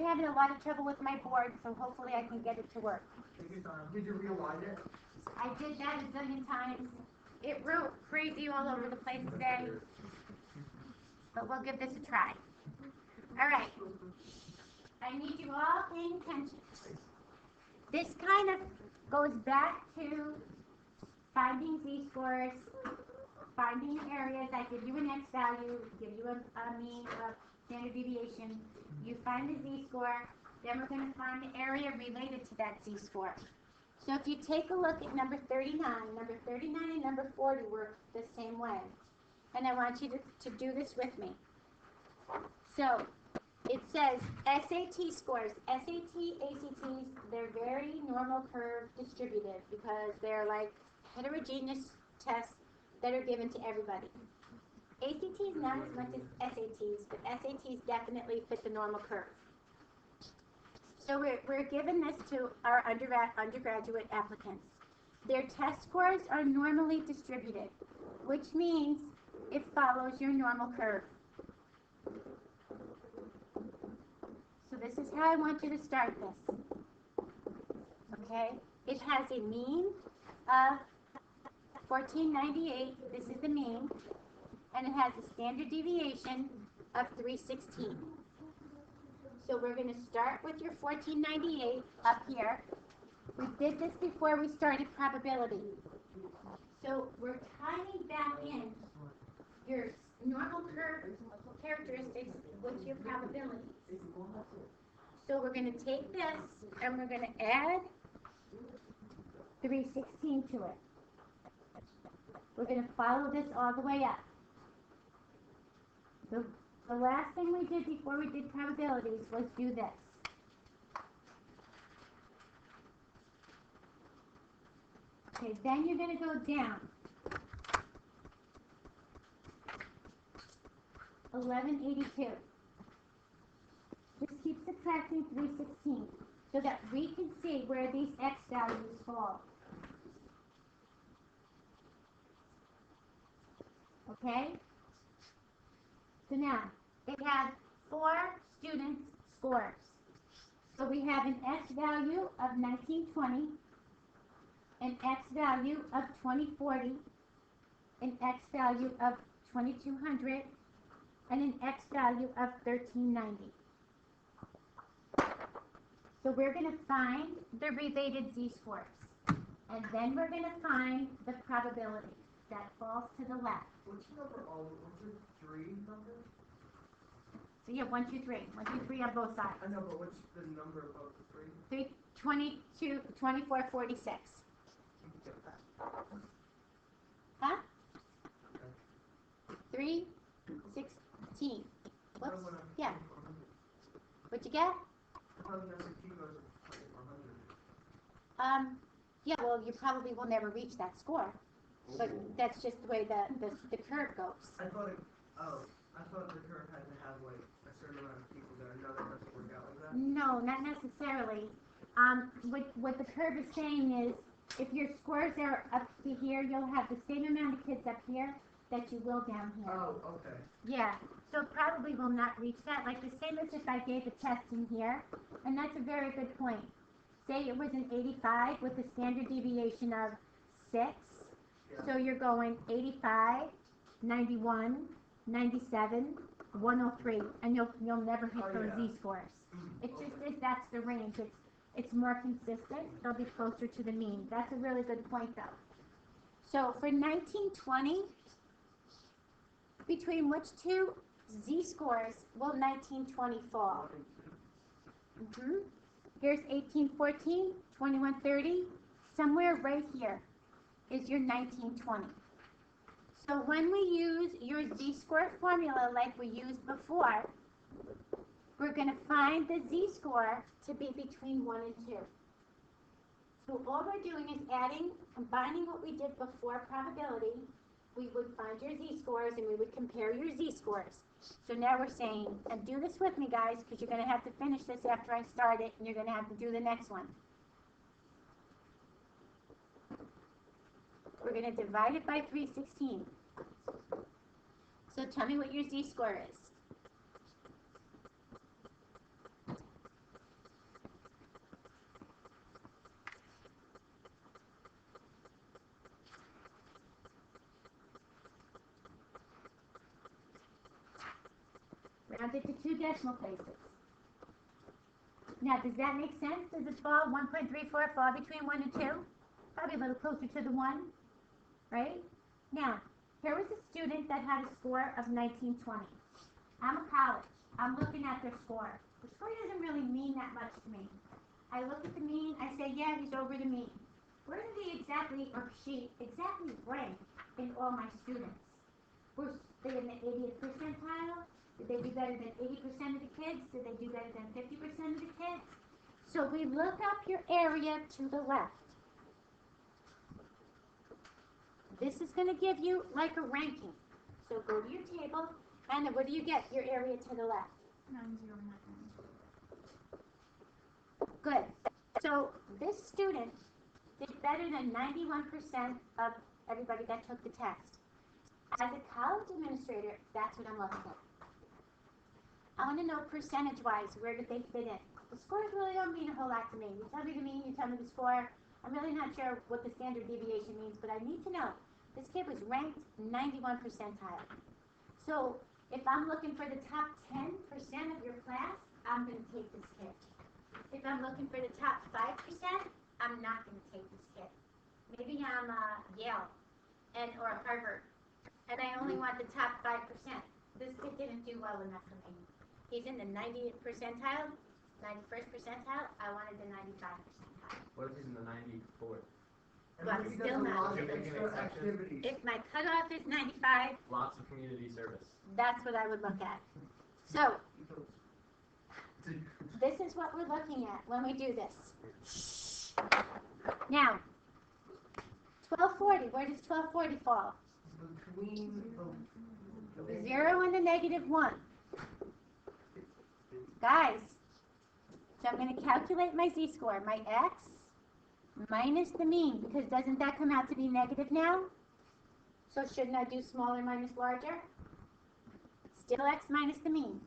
having a lot of trouble with my board, so hopefully I can get it to work. Did you realign it? I did that a zillion times. It wrote crazy all over the place today, but we'll give this a try. All right. I need you all paying attention. This kind of goes back to finding z-scores, finding areas. I give you an x value, give you a mean, a standard deviation. You find the z-score, then we're going to find the area related to that z-score. So if you take a look at number 39 and number 40 work the same way. And I want you to do this with me. So it says SAT scores. SAT, ACTs, they're very normal curve distributed because they're like heterogeneous tests that are given to everybody. ACTs not as much as SATs, but SATs definitely fit the normal curve. So we're giving this to our undergraduate applicants. Their test scores are normally distributed, which means it follows your normal curve. So this is how I want you to start this. Okay? It has a mean of 1498. This is the mean. And it has a standard deviation of 316. So we're going to start with your 1498 up here. We did this before we started probability. So we're tying back in your normal curve characteristics with your probabilities. So we're going to take this and we're going to add 316 to it. We're going to follow this all the way up. The last thing we did before we did probabilities was do this. Okay, then you're going to go down. 1182. Just keep subtracting 316 so that we can see where these x values fall. Okay? So now, it has 4 students' scores. So we have an x value of 1920, an x value of 2040, an x value of 2200, and an x value of 1390. So we're going to find the related z-scores. And then we're going to find the probability that falls to the left. Which number? Oh, was it 3 numbers? So you have 1, 2, 3. 1, 2, 3 on both sides. I know, but what's the number of the 3? 22, 24, 46. Huh? Okay. 3, 16. Whoops. Yeah. What'd you get? Yeah, well, you probably will never reach that score. But that's just the way the curve goes. I thought the curve had to have like a certain amount of people there. No, that doesn't work out like that. No, not necessarily. What the curve is saying is, if your scores are up to here, you'll have the same amount of kids up here that you will down here. Oh, okay. Yeah, so probably will not reach that. Like the same as if I gave a test in here, and that's a very good point. Say it was an 85 with a standard deviation of 6. So you're going 85, 91, 97, 103, and you'll never hit those z-scores. It just is, that's the range. It's more consistent. They'll be closer to the mean. That's a really good point, though. So for 1920, between which two z-scores will 1920 fall? Here's 1814, 2130. Somewhere right here is your 1920. So when we use your z-score formula like we used before, we're going to find the z-score to be between 1 and 2. So all we're doing is combining what we did before probability. We would find your z-scores and we would compare your z-scores. So now we're saying, and do this with me guys, because you're going to have to finish this after I start it, and you're going to have to do the next one. We're going to divide it by 316. So tell me what your z-score is. rounded to 2 decimal places. Now, does that make sense? Does it fall 1.34 fall between 1 and 2? Probably a little closer to the 1, right? Now, here was a student that had a score of 1920. I'm a college. I'm looking at their score. The score doesn't really mean that much to me. I look at the mean, I say, yeah, he's over the mean. Where did he exactly, or she, exactly rank in all my students? Were they in the 80th percentile? Did they do better than 80% of the kids? Did they do better than 50% of the kids? So we look up your area to the left. This is going to give you like a ranking. So go to your table, and what do you get? Your area to the left. 909. Good. So this student did better than 91% of everybody that took the test. As a college administrator, that's what I'm looking at. I want to know percentage-wise, where did they fit in? The scores really don't mean a whole lot to me. You tell me the mean, you tell me the score. I'm really not sure what the standard deviation means, but I need to know. This kid was ranked 91 percentile. So if I'm looking for the top 10% of your class, I'm going to take this kid. If I'm looking for the top 5%, I'm not going to take this kid. Maybe I'm Yale or Harvard, and I only want the top 5%. This kid didn't do well enough for me. He's in the 90th percentile, 91st percentile. I wanted the 95th percentile. What if he's in the 94th? Well, Maybe still there's a not. lot of Should we make an extra exception? activities. If my cutoff is 95, Lots of community service. that's what I would look at. So this is what we're looking at when we do this. Now, 1240, where does 1240 fall? Between The 0 and the -1. Guys, so I'm going to calculate my z-score, my x minus the mean, because doesn't that come out to be negative now? So shouldn't I do smaller minus larger? Still x minus the mean.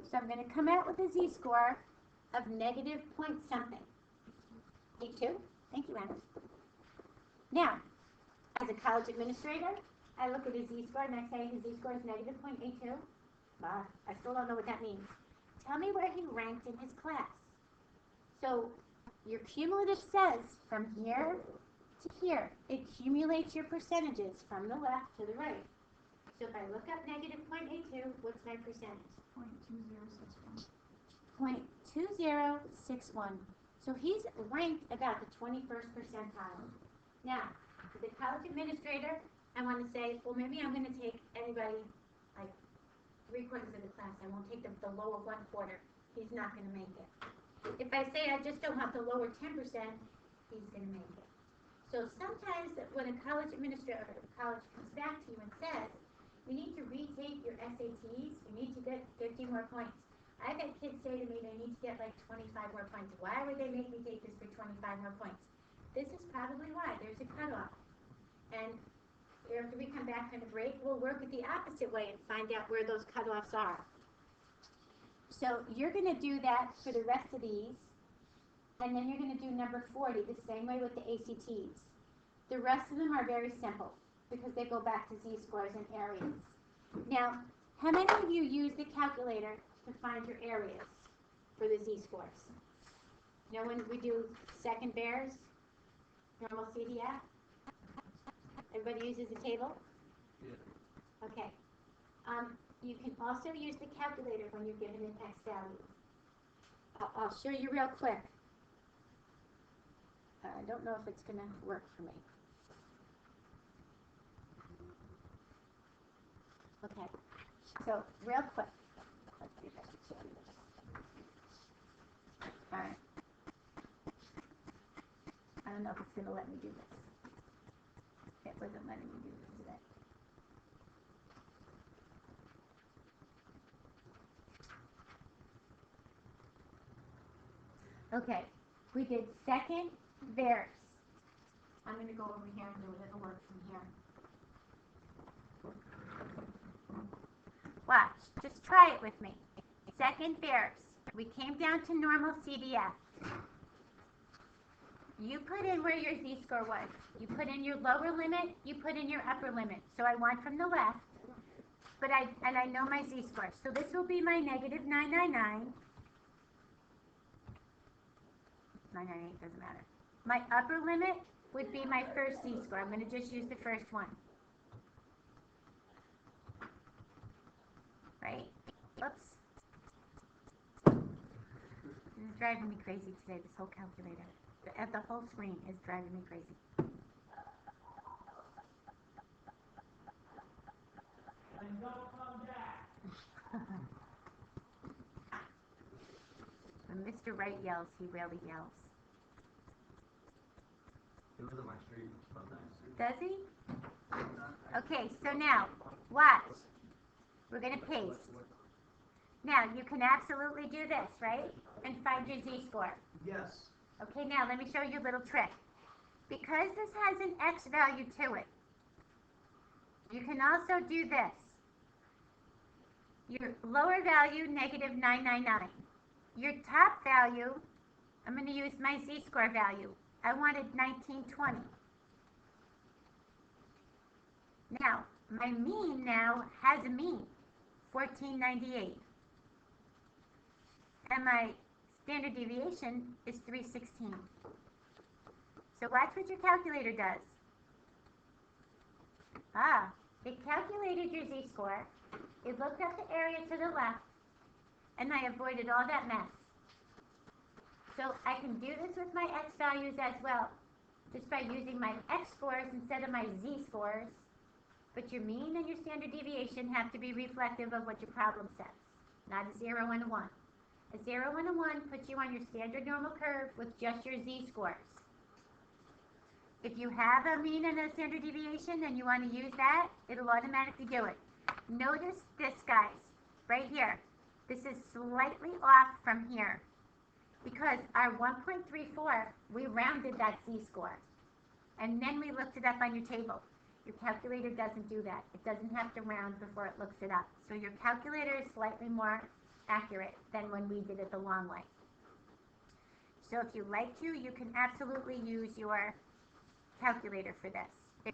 So I'm going to come out with a z-score of negative point something. 82? Thank you, Anna. Now, as a college administrator, I look at his z-score and I say his z-score is negative 0.82. I still don't know what that means. Tell me where he ranked in his class. So your cumulative says from here to here. It accumulates your percentages from the left to the right. So if I look up negative 0.82, what's my percentage? 0.2061. 0.2061. So he's ranked about the 21st percentile. Now, for the college administrator, I want to say, well, maybe I'm going to take anybody like 3/4 of the class. I won't take the lower 1/4. He's not going to make it. If I say I just don't want the lower 10%, he's going to make it. So sometimes when a college administrator or college comes back to you and says, you need to retake your SATs, you need to get 50 more points. I've had kids say to me they need to get like 25 more points. Why would they make me take this for 25 more points? This is probably why. There's a cutoff. And after we come back from the break, we'll work it the opposite way and find out where those cutoffs are. So you're going to do that for the rest of these, and then you're going to do number 40 the same way with the ACTs. The rest of them are very simple because they go back to z-scores and areas. Now, how many of you use the calculator to find your areas for the z-scores? You know when we do second bears, normal CDF? Everybody uses the table? Yeah. Okay. You can also use the calculator when you're given an X value. I'll show you real quick. I don't know if it's going to work for me. Okay. So, real quick. Let's see if I can show you this. All right. I don't know if it's going to let me do this. It wasn't letting me do this today. Okay, we did second verse. I'm going to go over here and do it. It'll work from here. Watch, just try it with me. Second verse. We came down to normal CDF. You put in where your z-score was. You put in your lower limit, you put in your upper limit. So I want from the left. but I know my z-score. So this will be my negative 999. 998 doesn't matter. My upper limit would be my first z-score. I'm going to just use the first one. Right? Oops. This is driving me crazy today, this whole calculator. The whole screen is driving me crazy. When Mr. Wright yells, he really yells. He lives on my street sometimes. Does he? Okay, so now, watch. We're going to paste. Now, you can absolutely do this, right? And find your z-score. Yes. Okay, now let me show you a little trick. Because this has an x value to it, you can also do this. Your lower value, negative 999. Your top value, I'm going to use my z-score value. I wanted 1920. Now, my mean now has a mean, 1498. And my standard deviation is 316. So watch what your calculator does. It calculated your z-score. It looked at the area to the left, and I avoided all that mess. So I can do this with my x values as well, just by using my x scores instead of my z scores. But your mean and your standard deviation have to be reflective of what your problem says, not a 0 and a 1. A 0 and a 1 puts you on your standard normal curve with just your z-scores. If you have a mean and a standard deviation and you want to use that, it'll automatically do it. Notice this, guys, right here. This is slightly off from here because our 1.34, we rounded that z-score. And then we looked it up on your table. Your calculator doesn't do that. It doesn't have to round before it looks it up. So your calculator is slightly more accurate than when we did it the long way. So if you like to, you can absolutely use your calculator for this.